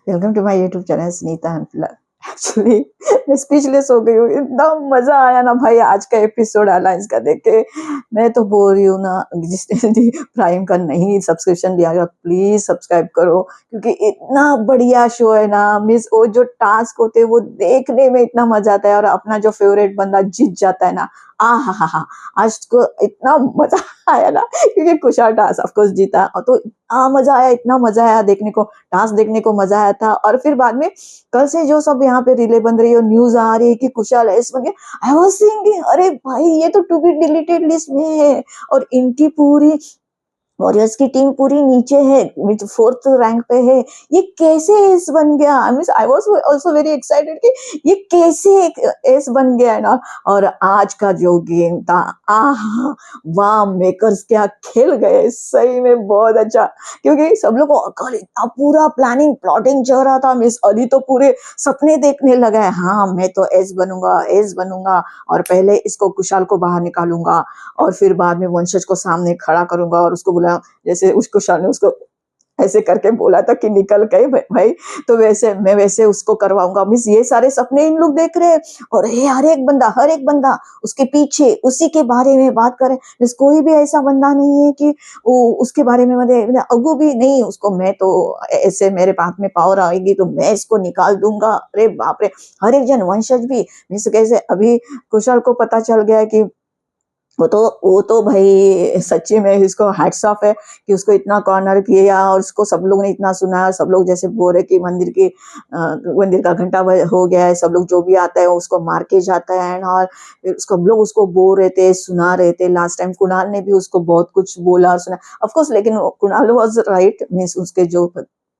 Welcome to my YouTube channel Sunita Hansla. Actually मैं speechless हो गई हूँ, इतना मजा आया ना भाई आज का एपिसोड अलायंस का देख के। मैं तो बोल रही हूँ ना, जिसने प्राइम का नहीं सब्सक्रिप्शन लिया है प्लीज सब्सक्राइब करो, क्योंकि इतना बढ़िया शो है ना। मिस वो जो टास्क होते हैं वो देखने में इतना मजा आता है, और अपना जो फेवरेट बंदा जीत जाता है ना, आ हा, आज को इतना मजा आया ना, क्योंकि कुशाल टास्क ऑफ कोर्स जीता। और तो मजा आया, इतना मजा आया देखने को, टास्क देखने को मजा आया था। और फिर बाद में कल से जो सब यहाँ पे रिले बन रही है, न्यूज आ रही है कि कुशाल ऐस बन गया, आई वाज थिंकिंग अरे भाई ये तो टू बी डिलीटेड लिस्ट में है, और इनकी पूरी वॉरियर्स की टीम पूरी नीचे है, फोर्थ रैंक पे है। ये कैसे एस बन गया? I was also very excited कि ये कैसे एस बन गया है ना। और आज का जो गेम था, आहा वाह, मेकर्स क्या खेल गए, सही में बहुत अच्छा। क्योंकि सब लोग को कल इतना पूरा प्लानिंग प्लॉटिंग चल रहा था, मिस अली तो पूरे सपने देखने लगा है, हाँ मैं तो एस बनूंगा, एस बनूंगा, और पहले इसको कुशाल को बाहर निकालूंगा, और फिर बाद में वंशज को सामने खड़ा करूंगा, और उसको बोला जैसे उसको शान ने उसको ऐसे करके बोला था कि निकल गए भाई, तो वैसे मैं वैसे उसको करवाऊंगा। मिस ये सारे सपने इन लोग देख रहे हैं, और हर एक बंदा उसके पीछे उसी के बारे में बात करे। मिस कोई भी ऐसा बंदा नहीं है कि वो उसके बारे में मतलब अगू भी नहीं, उसको मैं तो ऐसे मेरे हाथ में पावर आएगी तो मैं इसको निकाल दूंगा। अरे बाप रे, हर एक जन वंशज भी। मिस कैसे अभी कुशाल को पता चल गया है कि वो तो भाई सच्ची में इसको हैट्स ऑफ है कि उसको इतना कॉर्नर किया, और उसको सब लोग ने इतना सुना। सब लोग जैसे बोल रहे कि मंदिर का घंटा हो गया है, सब लोग जो भी आता है उसको मार के जाता है। और फिर सब लोग उसको बोल रहे थे, सुना रहे थे। लास्ट टाइम कुणाल ने भी उसको बहुत कुछ बोला और सुना, ऑफ कोर्स, लेकिन कुणाल वाज राइट। मींस उसके जो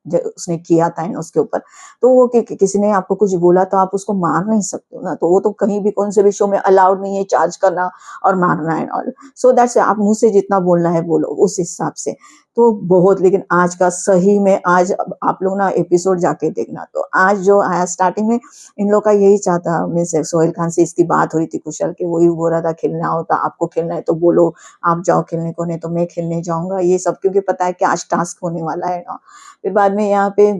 उसने किया था ना उसके ऊपर, तो वो किसी ने आपको कुछ बोला तो आप उसको मार नहीं सकते हो ना। तो वो तो कहीं भी कौन से भी शो में अलाउड नहीं है चार्ज करना और मारना है। और सो दैट्स आप मुंह से जितना बोलना है बोलो उस हिसाब से। तो बहुत, लेकिन आज का सही में, आज आप लोग ना एपिसोड जाके देखना। तो आज जो आया स्टार्टिंग में, इन लोग का यही चाहता, मीन्स सोहेल खान से इसकी बात हो रही थी कुशल के, वही बोल रहा था खेलना होता, आपको खेलना है तो बोलो, आप जाओ खेलने को, नहीं तो मैं खेलने जाऊंगा, ये सब, क्योंकि पता है कि आज टास्क होने वाला है ना। फिर बाद में यहाँ पे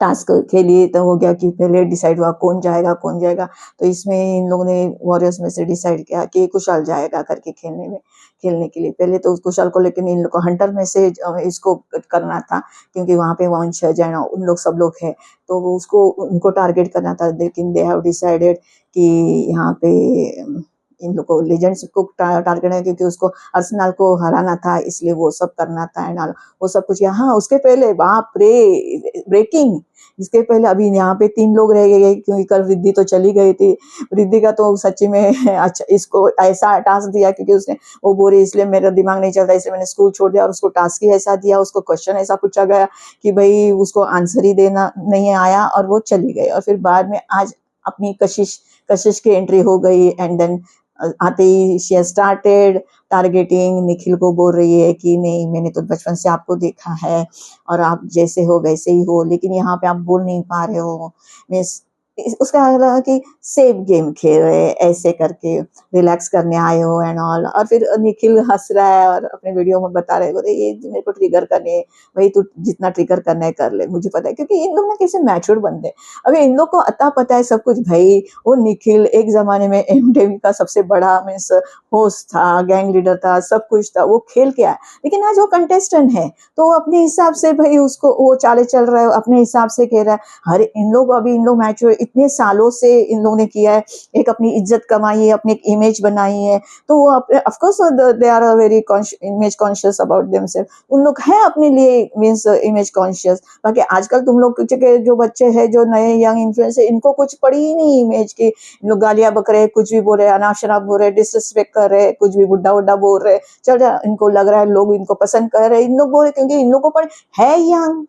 टास्क के लिए तो हो गया कि पहले डिसाइड हुआ कौन जाएगा कौन जाएगा। तो इसमें इन लोगों ने वॉरियर्स में से डिसाइड किया कि कुशाल जाएगा करके खेलने के लिए। पहले तो कुशाल को, लेकिन इन लोग को हंटर में से इसको करना था, क्योंकि वहां पे वंशज है ना, उन लोग सब लोग है, तो उसको उनको टारगेट करना था। लेकिन दे हैव डिसाइडेड कि यहाँ पे इन लोग को लेजेंड्स को टारगेट है, क्योंकि उसको अर्सेनल को हराना था, इसलिए वो सब करना था एंड वो सब कुछ। यहाँ उसके पहले बाप रे, ब्रेकिंग, इसके पहले अभी यहाँ पे 3 लोग रह गए, क्योंकि कल रिद्धि तो चली गई थी। रिद्धि का तो सच्ची में अच्छा, इसको ऐसा टास्क दिया क्योंकि उसने वो बोली इसलिए मेरा दिमाग नहीं चलता, इसलिए मैंने स्कूल छोड़ दिया, और उसको टास्क ही ऐसा दिया, उसको क्वेश्चन ऐसा पूछा गया कि भाई उसको आंसर ही देना नहीं आया, और वो चली गई। और फिर बाद में आज अपनी कशिश की एंट्री हो गई, एंड देन आते ही शी स्टार्टेड टारगेटिंग, निखिल को बोल रही है कि नहीं मैंने तो बचपन से आपको देखा है, और आप जैसे हो वैसे ही हो, लेकिन यहाँ पे आप बोल नहीं पा रहे हो। मिस उसका लगा कि सेफ गेम खेल रहे हैं, ऐसे करके रिलैक्स करने आए हो एंड ऑल। और फिर निखिल हंस रहा है और अपने वीडियो में बता रहे, बोले ये मेरे को ट्रिगर करने, भाई तू जितना ट्रिगर करना है कर ले, मुझे पता है, क्योंकि इन लोग ना कैसे मैच्योर बंदे। अभी इन लोग को अता पता है सब कुछ भाई। वो निखिल एक जमाने में एमटीवी का सबसे बड़ा मीन्स होस्ट था, गैंग लीडर था, सब कुछ था, वो खेल के आया। लेकिन आज वो कंटेस्टेंट है, तो वो अपने हिसाब से भाई उसको वो चाले चल रहा है, अपने हिसाब से खेल रहा है। हर इन लोग मैच्योर इतने सालों से इन लोगों ने किया है, एक अपनी इज्जत कमाई है, अपनी एक इमेज बनाई है, तो वो of course they are very image conscious about themselves. उन लोग हैं अपने लिए मीन्स इमेज कॉन्शियस। बाकी आजकल तुम लोग के जो बच्चे हैं, जो नए यंग इन्फ्लुएंसर, इनको कुछ पड़ी ही नहीं इमेज की। इन लोग गालियां बक रहे, कुछ भी बोल रहे, अनाप शनाप बोल रहे, डिसरिस्पेक्ट कर रहे, कुछ भी बुड्ढा वुड्ढा बोल रहे, चल रहा, इनको लग रहा है लोग इनको पसंद कर रहे, इन लोग बोल रहे, क्योंकि इन लोगों पर है यंग,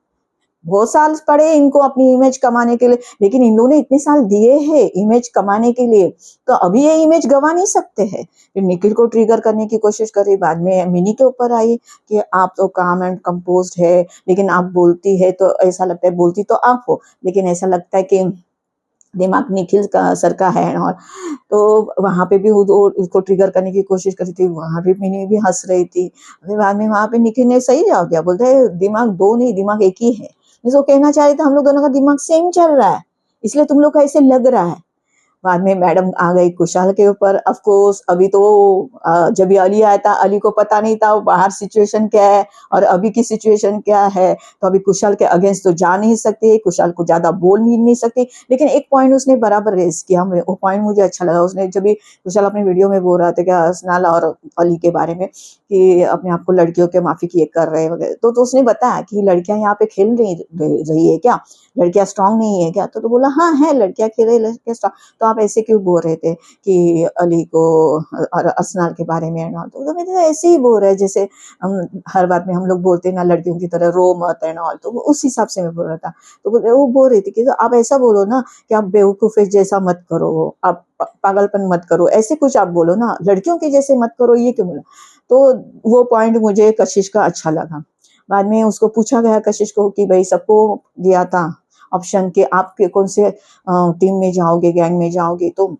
बहुत साल पड़े इनको अपनी इमेज कमाने के लिए। लेकिन इन लोगों ने इतने साल दिए हैं इमेज कमाने के लिए, तो अभी ये इमेज गवा नहीं सकते हैं। फिर निखिल को ट्रिगर करने की कोशिश करी, बाद में मिनी के ऊपर आई कि आप तो काम एंड कंपोज्ड है, लेकिन आप बोलती है तो ऐसा लगता है, बोलती तो आप हो लेकिन ऐसा लगता है कि दिमाग निखिल का सर का है। और तो वहां पे भी उसको ट्रिगर करने की कोशिश करी थी, वहां भी मिनी भी हंस रही थी। फिर बाद में वहां पे निखिल ने सही जवाब दिया, बोलता है दिमाग 2 नहीं, दिमाग एक ही है। वो कहना चाह रही थी हम लोग दोनों का दिमाग सेम चल रहा है, इसलिए तुम लोग का ऐसे लग रहा है। बाद में मैडम आ गई कुशाल के ऊपर। ऑफ कोर्स अभी तो जब ये अली आया था, अली को पता नहीं था बाहर सिचुएशन क्या है और अभी की सिचुएशन क्या है, तो अभी कुशाल के अगेंस्ट तो जा नहीं सकते, कुशाल को ज्यादा बोल नहीं सकते। लेकिन एक पॉइंट उसने बराबर रेज किया, वो पॉइंट मुझे अच्छा लगा। उसने जब भी कुशाल अपने वीडियो में बोल रहा था क्या असनाल और अली के बारे में कि अपने आप को लड़कियों के माफी की कर रहे हैं वगैरह, तो उसने बताया कि लड़कियां यहाँ पे खेल रही है क्या, लड़कियां स्ट्रांग नहीं है क्या, तो बोला हाँ है, लड़कियां खेल रही, लड़कियां स्ट्रांग। तो आप ऐसे क्यों बोल रहे थे कि अली को और असनार के बारे में एंड ऑल, तो मैंने कहा ऐसे ही बोल रहे जैसे हम हर बात में हम लोग बोलते हैं ना लड़कियों की तरह रो मत एंड ऑल, तो उस हिसाब से मैं बोल रहा था। तो वो बोल रही थी कि तो आप ऐसा बोलो ना कि आप बेवकूफे जैसा मत करो, आप पागलपन मत करो, ऐसे कुछ आप बोलो ना, लड़कियों के जैसे मत करो, ये क्यों बोला। तो वो पॉइंट मुझे कशिश का अच्छा लगा। बाद में उसको पूछा गया कशिश को कि भाई सबको दिया था ऑप्शन के आप कौन से टीम में जाओगे, गैंग में जाओगे, तो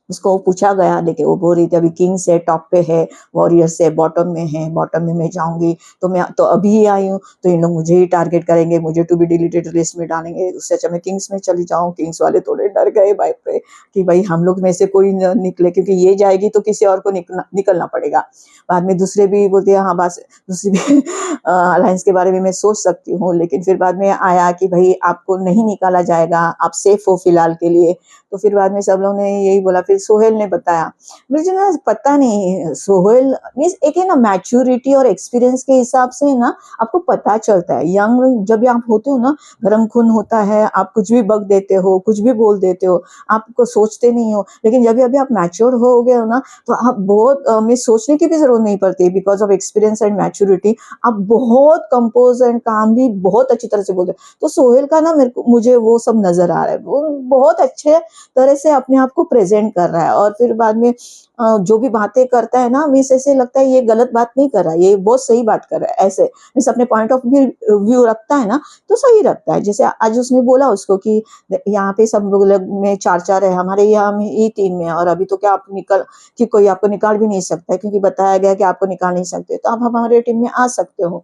उसको पूछा गया। देखिए वो बोल रही थी अभी किंग्स है टॉप पे है, वॉरियर्स है बॉटम में है, बॉटम में मैं जाऊंगी तो मैं तो अभी ही आई हूँ, तो इन लोग मुझे ही टारगेट करेंगे, मुझे टू बी डिलीटेड लिस्ट में डालेंगे, उससे अच्छा मैं किंग्स में चली जाऊँ। किंग्स वाले थोड़े डर गए भाई पे कि भाई हम लोग में से कोई न निकले, क्योंकि ये जाएगी तो किसी और को निकलना पड़ेगा। बाद में दूसरे भी बोलते हैं हाँ बस दूसरी भी अलायंस के बारे में मैं सोच सकती हूँ, लेकिन फिर बाद में आया कि भाई आपको नहीं निकाला जाएगा, आप सेफ हो फिलहाल के लिए। तो फिर बाद में सब लोग ने यही बोला। फिर सोहेल ने बताया, मुझे ना पता नहीं सोहेल मीन्स एक है ना मैच्योरिटी और एक्सपीरियंस के हिसाब से ना आपको पता चलता है। यंग जब भी आप होते हो ना, गरम खून होता है, आप कुछ भी बक देते हो, कुछ भी बोल देते हो, आपको सोचते नहीं हो। लेकिन जब भी अभी आप मैच्योर हो गए हो ना, तो आप बहुत में सोचने की भी जरूरत नहीं पड़ती, because of experience and maturity आप बहुत कंपोज एंड काम भी बहुत अच्छी तरह से बोलते हो। तो सोहेल का ना मुझे वो सब नजर आ रहा है, वो बहुत अच्छे तरह से अपने आप को प्रेजेंट कर रहा है। और फिर बाद में जो भी बातें करता है ना, मीन्स ऐसे लगता है ये गलत बात नहीं कर रहा है, ये बहुत सही बात कर रहा है। ऐसे मीन्स अपने पॉइंट ऑफ व्यू रखता है ना, तो सही रखता है। जैसे आज उसने बोला उसको कि यहाँ पे सब लोग में चार चार है, हमारे यहाँ में ही तीन में, और अभी तो क्या आप निकल कि कोई आपको निकाल भी नहीं सकता है, क्योंकि बताया गया कि आपको निकाल नहीं सकते, तो आप हमारे टीम में आ सकते हो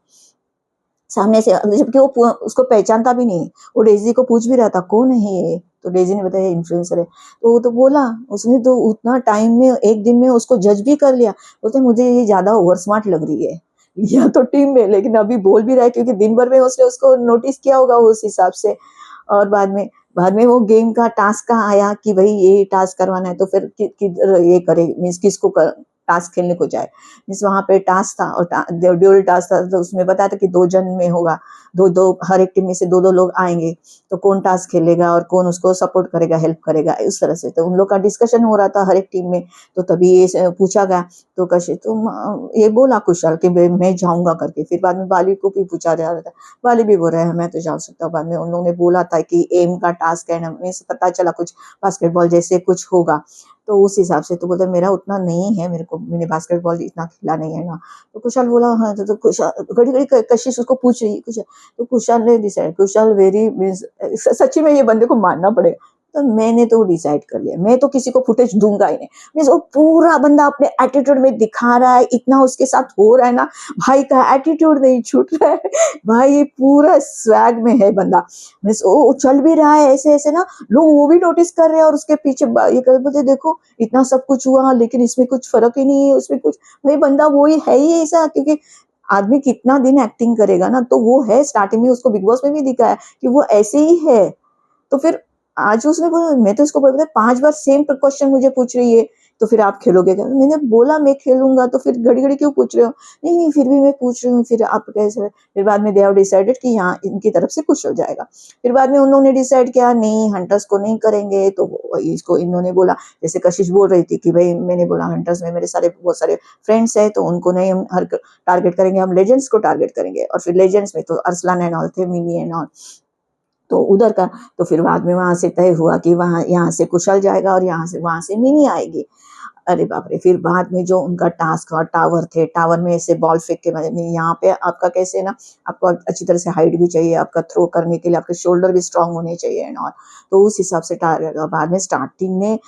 सामने से। जबकि वो उसको पहचानता भी नहीं, वो डेजी को पूछ भी रहा था कौन है ये, तो डेजी ने बताया इन्फ्लुएंसर है। तो वो तो बोला, उसने तो उतना टाइम में एक दिन में उसको जज भी कर लिया। बोलते मुझे ये ज्यादा ओवर स्मार्ट लग रही है या तो टीम में, लेकिन अभी बोल भी रहा है क्योंकि दिन भर में उसने उसको नोटिस किया होगा उस हिसाब से। और बाद में वो गेम का टास्क का आया कि भाई ये टास्क करवाना है, तो फिर ये करे मीन्स किसको टास्क खेलने को जाए। मीन्स वहां पे टास्क था और ड्यूल टास्क था, तो उसमें बताया था कि 2 जन में होगा, दो दो हर एक टीम में से 2-2 लोग आएंगे, तो कौन टास्क खेलेगा और कौन उसको सपोर्ट करेगा, हेल्प करेगा, इस तरह से। तो उन लोग का डिस्कशन हो रहा था हर एक टीम में। तो तभी ये पूछा गया, तो कशिश तुम ये बोला कुशल कि मैं जाऊंगा करके। फिर बाद में बाली को भी पूछा जा रहा था, बाली भी बोल रहा है मैं तो जा सकता हूँ। बाद में उन लोगों ने बोला था कि एम का टास्क है ना, हमें पता चला कुछ बास्केटबॉल जैसे कुछ होगा, तो उस हिसाब से। तो बोलते मेरा उतना नहीं है, मैंने बास्केटबॉल इतना खेला नहीं है ना। तो कुशाल बोला हाँ, तो कुशाल घड़ी घड़ी कशिश उसको पूछ रही है कुछ, तो कुशाल ने डिसाइड, कुशाल वेरी मीन्स सच्ची में ये बंदे को मानना पड़ेगा। तो मैंने तो डिसाइड कर लिया, मैं तो किसी को फुटेज दूंगा ही नहीं। मीन्स वो पूरा बंदा अपने एटीट्यूड में दिखा रहा है, इतना उसके साथ हो रहा है ना, भाई का एटीट्यूड नहीं छूट रहा है भाई, ये पूरा स्वैग में है बंदा। मीन्स वो चल भी रहा है ऐसे ऐसे ना, लोग वो भी नोटिस कर रहे हैं और उसके पीछे ये कर बोलते देखो इतना सब कुछ हुआ लेकिन इसमें कुछ फर्क ही नहीं है, उसमें कुछ भाई बंदा वो ही है ही ऐसा। क्योंकि आदमी कितना दिन एक्टिंग करेगा ना, तो वो है स्टार्टिंग में उसको बिग बॉस में भी दिखा है कि वो ऐसे ही है। तो फिर आज उसने बोला मैं तो इसको बोलता 5 बार सेम क्वेश्चन मुझे पूछ रही है, तो फिर आप खेलोगे क्या? मैंने बोला मैं खेलूंगा, तो फिर घड़ी घड़ी क्यों पूछ रहे हो? नहीं नहीं फिर भी मैं पूछ रही हूँ, फिर आप कैसे? फिर बाद में दे हैव डिसाइडेड कि यहाँ इनकी तरफ से कुछ हो जाएगा। फिर बाद में उन लोगों ने डिसाइड किया नहीं हंटर्स को नहीं करेंगे, तो इसको इन्होंने बोला, जैसे कशिश बोल रही थी कि भाई मैंने बोला हंटर्स में मेरे सारे बहुत सारे फ्रेंड्स है, तो उनको नहीं हम हर टारगेट करेंगे, हम लेजेंड्स को टारगेट करेंगे। और फिर लेजेंड्स में तो अरसलान एंड ऑल थे, मिनी एंड ऑल, तो उधर का। तो फिर बाद में वहां से तय हुआ कि वहां यहाँ से कुशल जाएगा और यहाँ से वहां से मिनी आएगी। अरे बाप रे! फिर बाद में जो उनका टास्क और टावर थे, टावर में ऐसे बॉल फेंक के मारे नहीं, यहाँ पे आपका कैसे ना, आपको अच्छी तरह से हाइट भी चाहिए, आपका थ्रो करने के लिए आपके शोल्डर भी स्ट्रांग होने चाहिए एंड ऑल। तो उस हिसाब से टारगेट, बाद में स्टार्टिंग में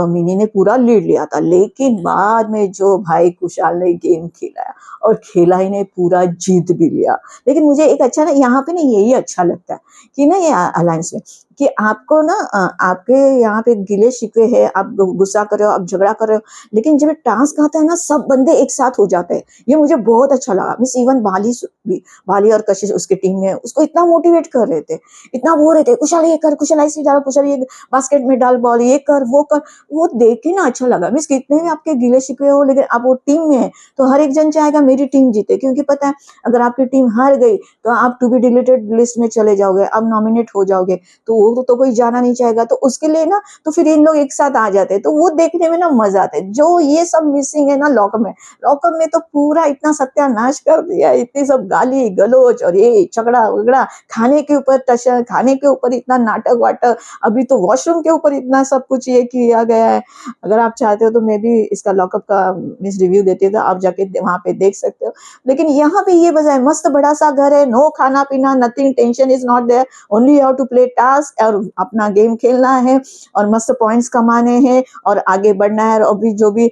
मिनी ने पूरा लीड लिया था, लेकिन बाद में जो भाई कुशाल ने गेम खेला और खेला ही नहीं, पूरा जीत भी लिया। लेकिन मुझे एक अच्छा ना यहाँ पे ना यही अच्छा लगता है कि ना ये अलायंस में कि आपको ना आपके यहाँ पे गिले शिकवे है, आप गुस्सा कर रहे हो, आप झगड़ा कर रहे हो, लेकिन जब टास्क आता है ना सब बंदे एक साथ हो जाते हैं। ये मुझे बहुत अच्छा लगा। मिस इवन बाली और कशिश उसके टीम में उसको इतना मोटिवेट कर रहे थे, इतना बोल रहे थे कुशल ये कर, कुशल ऐसे डाल, कुशल ये बास्केट में डाल बॉल, ये कर वो कर। वो देख के ना अच्छा लगा। मिस कितने भी आपके गिले शिकवे हो, लेकिन आप वो टीम में है तो हर एक जन चाहेगा मेरी टीम जीते, क्योंकि पता है अगर आपकी टीम हार गई तो आप टू बी डिलीटेड लिस्ट में चले जाओगे, आप नॉमिनेट हो जाओगे, तो वो तो कोई जाना नहीं चाहेगा। तो उसके लिए ना तो फिर इन लोग एक साथ आ जाते हैं, तो वो देखने में ना मजा आता है। जो ये सब मिसिंग है ना लॉकअप में, लॉकअप में तो पूरा इतना सत्यानाश कर दिया, इतनी सब गाली गलोच और ये झगड़ा वगड़ा, खाने के ऊपर टशन, खाने के ऊपर इतना नाटक वाटक, अभी तो वॉशरूम के ऊपर इतना सब कुछ ये किया गया है। अगर आप चाहते हो तो मैं भी इसका लॉकअप का मिस रिव्यू देती हूँ, तो आप जाके वहां पे देख सकते हो। लेकिन यहाँ पे ये वजह है, मस्त बड़ा सा घर है, नो खाना पीना, nothing, tension is not there, only you have to play task और अपना गेम खेलना है और मस्त पॉइंट्स कमाने हैं और आगे बढ़ना है। और अभी जो भी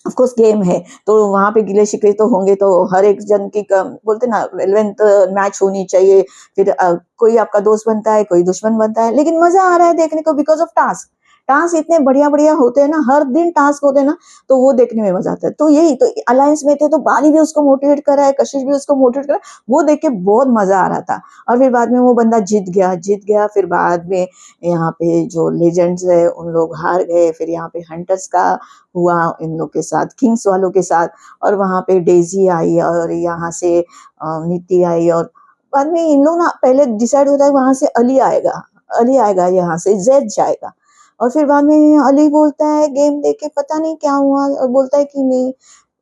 ऑफ कोर्स गेम है तो वहां पे गिले शिकवे तो होंगे, तो हर एक जन की बोलते ना रेलेवेंट मैच होनी चाहिए। फिर कोई आपका दोस्त बनता है, कोई दुश्मन बनता है, लेकिन मजा आ रहा है देखने को बिकॉज ऑफ टास्क। टास्क इतने बढ़िया बढ़िया होते हैं ना, हर दिन टास्क होते हैं ना, तो वो देखने में मजा आता है। तो यही तो अलायंस में थे तो बाली भी उसको मोटिवेट कर रहा है, कशिश भी उसको मोटिवेट कर रहा है, वो देख के बहुत मजा आ रहा था। और फिर बाद में वो बंदा जीत गया। फिर बाद में यहाँ पे जो लेजेंड्स है उन लोग हार गए। फिर यहाँ पे हंटर्स का हुआ इन लोग के साथ, किंग्स वालों के साथ, और वहां पे डेजी आई और यहाँ से नीति आई। और बाद में इन लोग ना पहले डिसाइड होता है वहां से अली आएगा यहाँ से जेड जाएगा। और फिर बाद में अली बोलता है गेम देख के पता नहीं क्या हुआ, और बोलता है कि नहीं,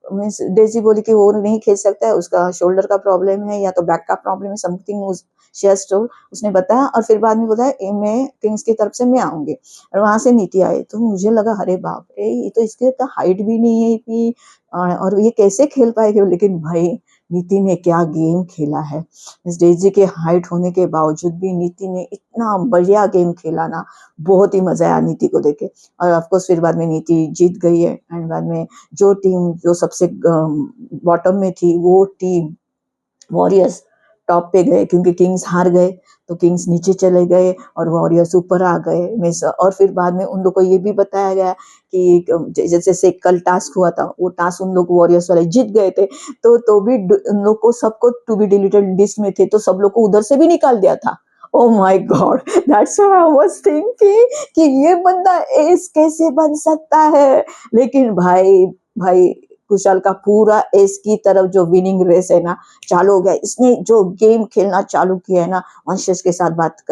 मीन्स डेजी बोली कि वो नहीं खेल सकता है, उसका शोल्डर का प्रॉब्लम है या तो बैक का प्रॉब्लम है, समथिंग उसने बताया। और फिर बाद में बताया मैं किंग्स की तरफ से मैं आऊंगी, और वहां से नीति आई। तो मुझे लगा अरे बाप रे, ये तो इसके तो हाइट भी नहीं है इतनी, और ये कैसे खेल पाएगी। लेकिन भाई नीति ने क्या गेम खेला है, इस डेजी के हाइट होने के बावजूद भी नीति ने इतना बढ़िया गेम खेला ना, बहुत ही मजा आया नीति को देखे। और ऑफकोर्स फिर बाद में नीति जीत गई है। एंड बाद में जो टीम जो सबसे बॉटम में थी वो टीम वॉरियर्स टॉप पे गए, क्योंकि किंग्स हार गए तो किंग्स नीचे चले गए और वॉरियर्स ऊपर आ गए। और फिर बाद में उन लोग को ये भी बताया गया कि जैसे कल टास्क हुआ था, वो टास्क उन लोग वॉरियर्स वाले जीत गए थे, तो भी उन लोग को सबको टू बी डिलीटेड लिस्ट में थे, तो सब लोग को उधर से भी निकाल दिया था। Oh my God, that's why I was thinking कि ये बंदा एस कैसे बन सकता है। लेकिन भाई भाई कुशाल का पूरा एस की तरफ जो विनिंग रेस है ना चालू हो गया। इसने जो गेम खेलना चालू किया है ना, वंशज के साथ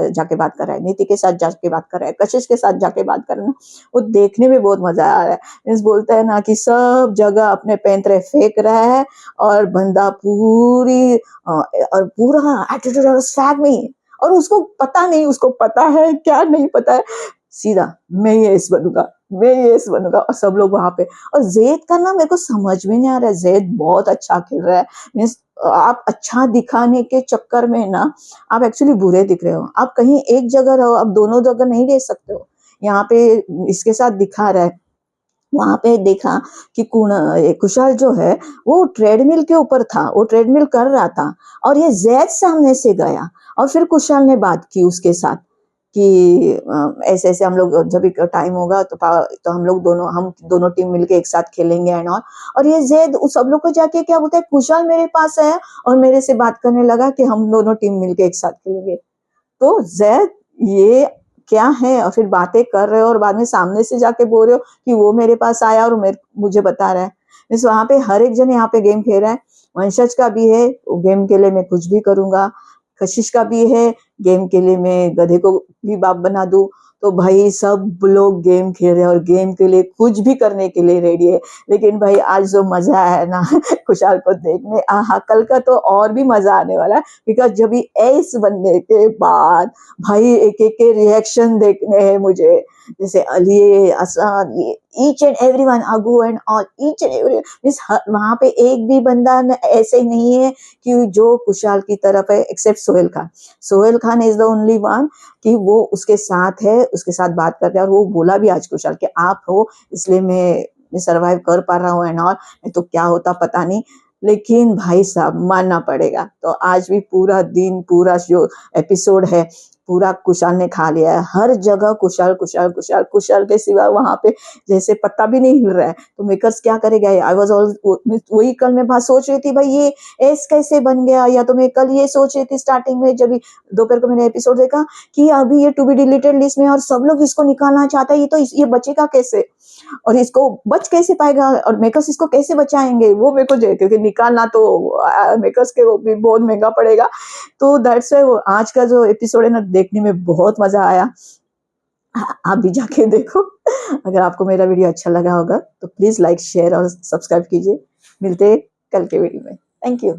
जाके बात कर रहा है, नीति के साथ जाके बात कर रहा है, कशिश के साथ जाके बात कर रहा है, वो देखने में बहुत मजा आ रहा है। इस बोलता है ना कि सब जगह अपने पैंतरे फेंक रहा है और बंदा पूरा एटीट्यूड और स्वैग में, और उसको पता है क्या नहीं पता है, सीधा मैं ये एस बनूंगा। और सब लोग वहां पे, और जैद का ना मेरे को समझ में नहीं आ रहा है, जैद बहुत अच्छा खेल रहा है। मीन्स आप अच्छा दिखाने के चक्कर में ना आप एक्चुअली बुरे दिख रहे हो। आप कहीं एक जगह रहो, आप दोनों जगह नहीं रह सकते हो। यहाँ पे इसके साथ दिखा रहा है, वहां पे देखा कि कुशाल जो है वो ट्रेडमिल के ऊपर था, वो ट्रेडमिल कर रहा था, और ये जैद सामने से गया और फिर कुशाल ने बात की उसके साथ कि ऐसे ऐसे हम लोग जब भी टाइम होगा तो हम दोनों टीम मिलके एक साथ खेलेंगे एंड ऑल। और ये जैद उस सब लोग को जाके क्या बोलता है, कुशाल मेरे पास आया और मेरे से बात करने लगा कि हम दोनों टीम मिलके एक साथ खेलेंगे। तो जैद ये क्या है, और फिर बातें कर रहे हो और बाद में सामने से जाके बोल रहे हो कि वो मेरे पास आया और मुझे बता रहा है। इस वहां पे हर एक जन यहाँ पे गेम खेल रहा है। वंशज का भी है, गेम के लिए मैं कुछ भी करूंगा। कशिश का भी है, गेम के लिए मैं गधे को भी बाप बना दूं। तो भाई सब लोग गेम खेल रहे हैं और गेम के लिए कुछ भी करने के लिए रेडी है। लेकिन भाई आज जो मजा है ना खुशहाल को देखने, आहा, कल का तो और भी मजा आने वाला है, बिकॉज जब एस बनने के बाद भाई एक एक के रिएक्शन देखने हैं मुझे। जैसे अली, असद, ये ईच एंड एवरीवन, अगू and all, each and every means वहां पे एक भी बंदा ऐसे ही नहीं है कि जो कुशाल की तरफ है, except Sohail Khan. Sohail Khan is the only one कि वो उसके साथ है, उसके साथ बात करते हैं, और वो बोला भी आज कुशाल कि आप हो इसलिए मैं सर्वाइव कर पा रहा हूँ एंड ऑल, नहीं तो क्या होता पता नहीं। लेकिन भाई साहब मानना पड़ेगा, तो आज भी पूरा दिन, पूरा जो एपिसोड है पूरा कुशाल ने खा लिया है। हर जगह कुशाल कुशाल कुशाल, कुशाल के सिवा वहां पे जैसे पत्ता भी नहीं हिल रहा है, तो मेकर्स क्या करेगा। आई वॉज ऑल वही कल मैं बात सोच रही थी, भाई ये एस कैसे बन गया, या तो मैं कल ये सोच रही थी स्टार्टिंग में जब दोपहर को मैंने एपिसोड देखा कि अभी ये टू बी डिलीटेड लिस्ट में और सब लोग इसको निकालना चाहता है, ये तो ये बचेगा कैसे और इसको बच कैसे पाएगा, और मेकर्स इसको कैसे बचाएंगे, वो मेरे को जो क्योंकि निकालना तो मेकर्स के वो भी बहुत महंगा पड़ेगा। तो दैट्स व्हाई वो आज का जो एपिसोड है ना, देखने में बहुत मजा आया। आप भी जाके देखो। अगर आपको मेरा वीडियो अच्छा लगा होगा तो प्लीज लाइक, शेयर और सब्सक्राइब कीजिए। मिलते हैं कल के वीडियो में। Thank you.